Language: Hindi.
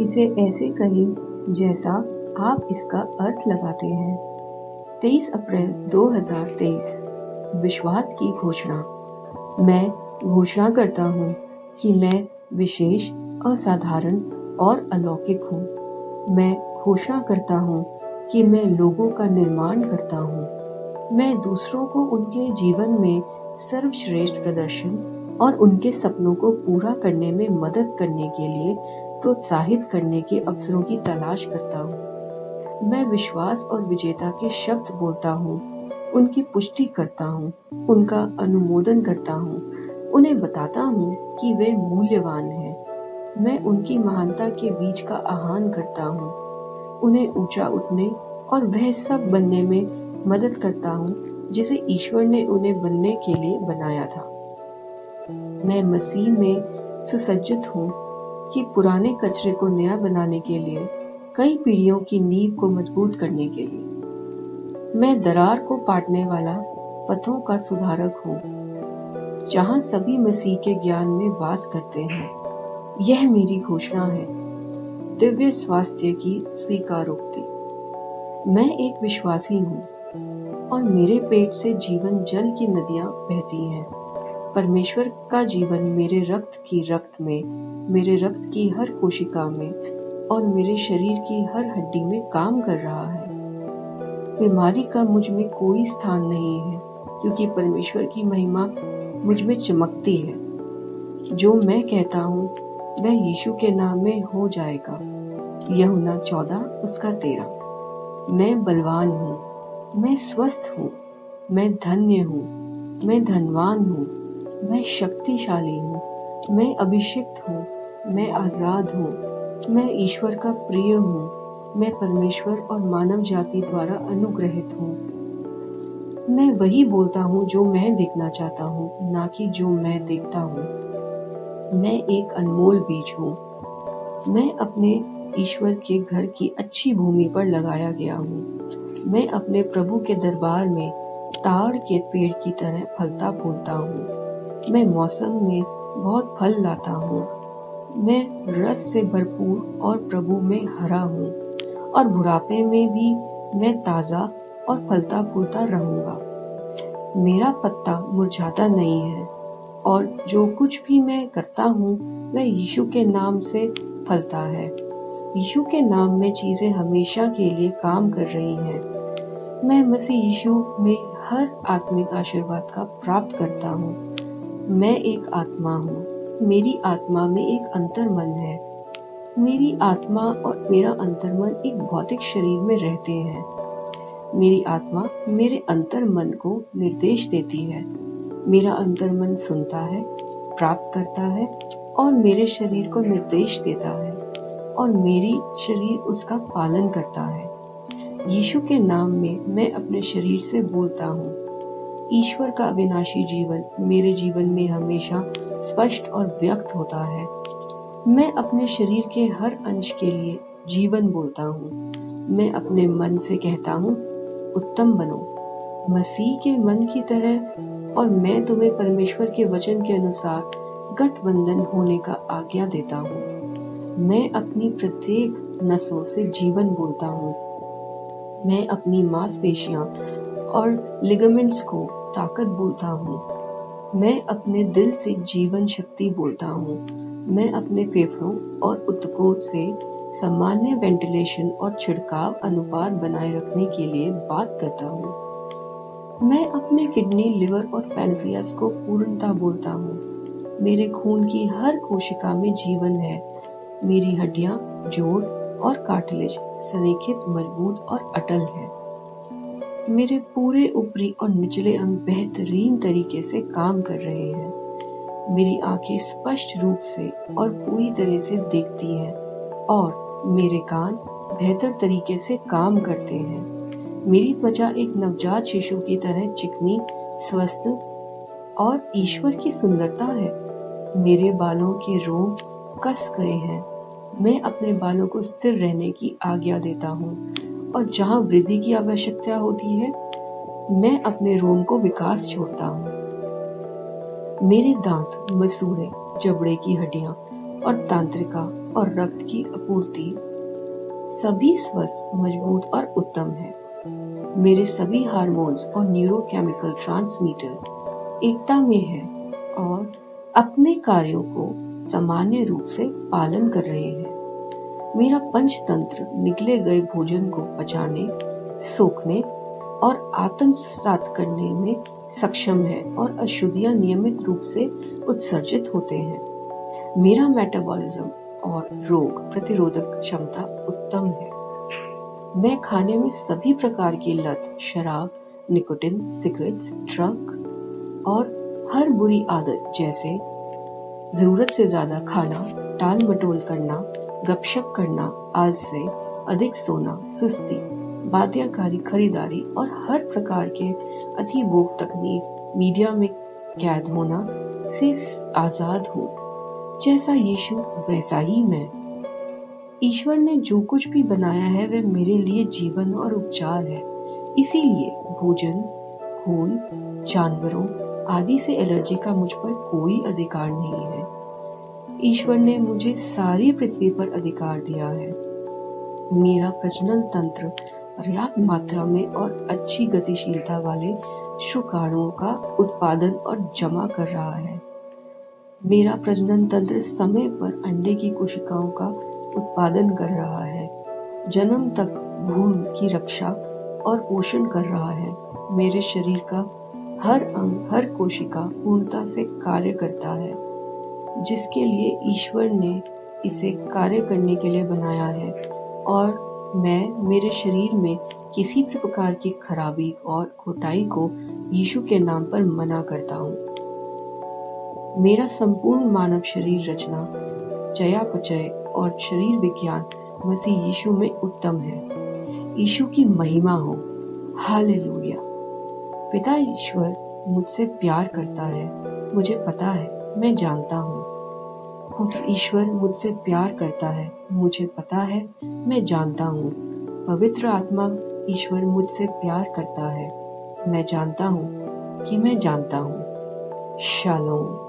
इसे ऐसे कहें जैसा आप इसका अर्थ लगाते हैं। 23 अप्रैल 2023 विश्वास की घोषणा। मैं घोषणा करता हूँ कि मैं विशेष, असाधारण और अलौकिक हूँ। मैं घोषणा करता हूँ कि मैं लोगों का निर्माण करता हूँ। मैं दूसरों को उनके जीवन में सर्वश्रेष्ठ प्रदर्शन और उनके सपनों को पूरा करने में मदद करने के लिए प्रोत्साहित करने के अवसरों की तलाश करता हूँ। मैं विश्वास और विजेता के शब्द बोलता हूँ, उनकी पुष्टि करता हूँ, उनका अनुमोदन करता हूँ, उन्हें बताता हूँ कि वे मूल्यवान हैं। मैं उनकी महानता के बीच का आह्वान करता हूँ, उन्हें ऊंचा उठने और वह सब बनने में मदद करता हूँ जिसे ईश्वर ने उन्हें बनने के लिए बनाया था। मैं मसीह में सुसज्जित हूँ कि पुराने कचरे को नया बनाने के लिए, कई पीढ़ियों की नींव को मजबूत करने के लिए। मैं दरार को पाटने वाला पथों का सुधारक हूँ, जहाँ सभी मसीह के ज्ञान में वास करते हैं। यह मेरी घोषणा है। दिव्य स्वास्थ्य की स्वीकारोक्ति। मैं एक विश्वासी हूँ और मेरे पेट से जीवन जल की नदियां बहती हैं। परमेश्वर का जीवन मेरे रक्त में, मेरे रक्त की हर कोशिका में और मेरे शरीर की हर हड्डी में काम कर रहा है। बीमारी का मुझ में कोई स्थान नहीं है, क्योंकि परमेश्वर की महिमा मुझ में चमकती है। जो मैं कहता हूँ वह यीशु के नाम में हो जाएगा। यूहन्ना 14:13। मैं बलवान हूँ, मैं स्वस्थ हूँ, मैं धन्य हूँ, मैं धनवान हूँ, मैं शक्तिशाली हूँ, मैं अभिषिक्त हूँ, मैं आजाद हूँ, मैं ईश्वर का प्रिय हूँ, मैं परमेश्वर और मानव जाति द्वारा अनुग्रहित हूँ। मैं वही बोलता हूँ जो मैं देखना चाहता हूँ, ना कि जो मैं देखता हूँ। मैं एक अनमोल बीज हूँ। मैं अपने ईश्वर के घर की अच्छी भूमि पर लगाया गया हूँ। मैं अपने प्रभु के दरबार में ताड़ के पेड़ की तरह फलता फूलता हूँ। मैं मौसम में बहुत फल लाता हूँ। मैं रस से भरपूर और प्रभु में हरा हूँ, और बुढ़ापे में भी मैं ताजा और फलता फूलता रहूंगा। मेरा पत्ता मुरझाता नहीं है, और जो कुछ भी मैं करता हूँ वह यीशु के नाम से फलता है। यीशु के नाम में चीजें हमेशा के लिए काम कर रही हैं। मैं मसीह यीशु में हर आत्मिक आशीर्वाद का प्राप्त करता हूँ। मैं एक आत्मा हूँ। मेरी आत्मा में एक अंतर्मन है। मेरी आत्मा और मेरा अंतर्मन एक भौतिक शरीर में रहते हैं। मेरी आत्मा मेरे अंतर्मन को निर्देश देती है। मेरा अंतर्मन सुनता है, प्राप्त करता है और मेरे शरीर को निर्देश देता है, और मेरी शरीर उसका पालन करता है। यीशु के नाम में मैं अपने शरीर से बोलता हूँ। ईश्वर का अविनाशी जीवन मेरे जीवन में हमेशा स्पष्ट और व्यक्त होता है। मैं अपने शरीर के हर अंश के लिए जीवन बोलता हूँ। मैं अपने मन से कहता हूँ, उत्तम बनो, मसीह के मन की तरह, और मैं तुम्हें परमेश्वर के वचन के अनुसार गठबंधन होने का आज्ञा देता हूँ। मैं अपनी प्रत्येक नसों से जीवन बोलता हूँ। मैं अपनी मांसपेशियां और लिगामेंट्स को ताकत बोलता हूँ। मैं अपने दिल से जीवन शक्ति बोलता हूँ। मैं अपने फेफड़ों और ऊतकों से सामान्य वेंटिलेशन और छिड़काव अनुपात बनाए रखने के लिए बात करता हूँ। मैं अपने किडनी, लिवर और पैनक्रियास को पूर्णता बोलता हूँ। मेरे खून की हर कोशिका में जीवन है। मेरी हड्डियां, जोड़ और कार्टिलेज संरेखित, मजबूत और अटल है। मेरे पूरे ऊपरी और निचले अंग बेहतरीन तरीके से काम कर रहे हैं। मेरी आंखें स्पष्ट रूप से और पूरी तरह से देखती हैं, और मेरे कान बेहतर तरीके से काम करते हैं। मेरी त्वचा एक नवजात शिशु की तरह चिकनी, स्वस्थ और ईश्वर की सुंदरता है। मेरे बालों के रोम कस गए हैं। मैं अपने बालों को स्थिर रहने की आज्ञा देता हूँ, और जहाँ वृद्धि की आवश्यकता होती है मैं अपने रोम को विकास छोड़ता हूँ। मेरे दांत, मसूड़े, जबड़े की हड्डियां और तांत्रिका और रक्त की आपूर्ति सभी स्वस्थ, मजबूत और उत्तम है। मेरे सभी हार्मोन्स और न्यूरोकेमिकल ट्रांसमीटर एकता में है और अपने कार्यों को सामान्य रूप से पालन कर रहे हैं। मेरा पंचतंत्र निगले गए भोजन को पचाने, सोखने और आत्मसात करने में सक्षम है और अशुद्धियां नियमित रूप से उत्सर्जित होते हैं। मेरा मेटाबॉलिज्म और रोग प्रतिरोधक क्षमता उत्तम है। मैं खाने में सभी प्रकार की लत, शराब, निकोटिन, सिगरेट्स, ड्रग और हर बुरी आदत जैसे जरूरत से ज्यादा खाना, टाल मटोल करना, गपशप करना, आलस्य, अधिक सोना, सुस्ती, बाध्यकारी खरीदारी और हर प्रकार के अतिभोग तकनीक, मीडिया में कैद होना से आजाद हूँ। जैसा यीशु वैसा ही मैं। ईश्वर ने जो कुछ भी बनाया है वह मेरे लिए जीवन और उपचार है। इसीलिए भोजन, खून, जानवरों आदि से एलर्जी का मुझ पर कोई अधिकार नहीं है। ईश्वर ने मुझे सारी पृथ्वी पर अधिकार दिया है। मेरा प्रजनन तंत्र पर्याप्त मात्रा में और अच्छी गतिशीलता वाले शुक्राणुओं का उत्पादन और जमा कर रहा है। मेरा प्रजनन तंत्र समय पर अंडे की कोशिकाओं का उत्पादन कर रहा है, जन्म तक भ्रूण की रक्षा और पोषण कर रहा है। मेरे शरीर का हर अंग, हर कोशिका पूर्णता से कार्य करता है, जिसके लिए ईश्वर ने इसे कार्य करने के लिए बनाया है। और मैं मेरे शरीर में किसी भी प्रकार की खराबी और खोटाई को यीशु के नाम पर मना करता हूँ। मेरा संपूर्ण मानव शरीर रचना, चयापचय और शरीर विज्ञान मसीह यीशु में उत्तम है। यीशु की महिमा हो। हालेलुया। पिता ईश्वर मुझसे प्यार करता है, मुझे पता है, मैं जानता हूँ। पुत्र ईश्वर मुझसे प्यार करता है, मुझे पता है, मैं जानता हूँ। पवित्र आत्मा ईश्वर मुझसे प्यार करता है, मैं जानता हूँ कि मैं जानता हूँ। शालोम।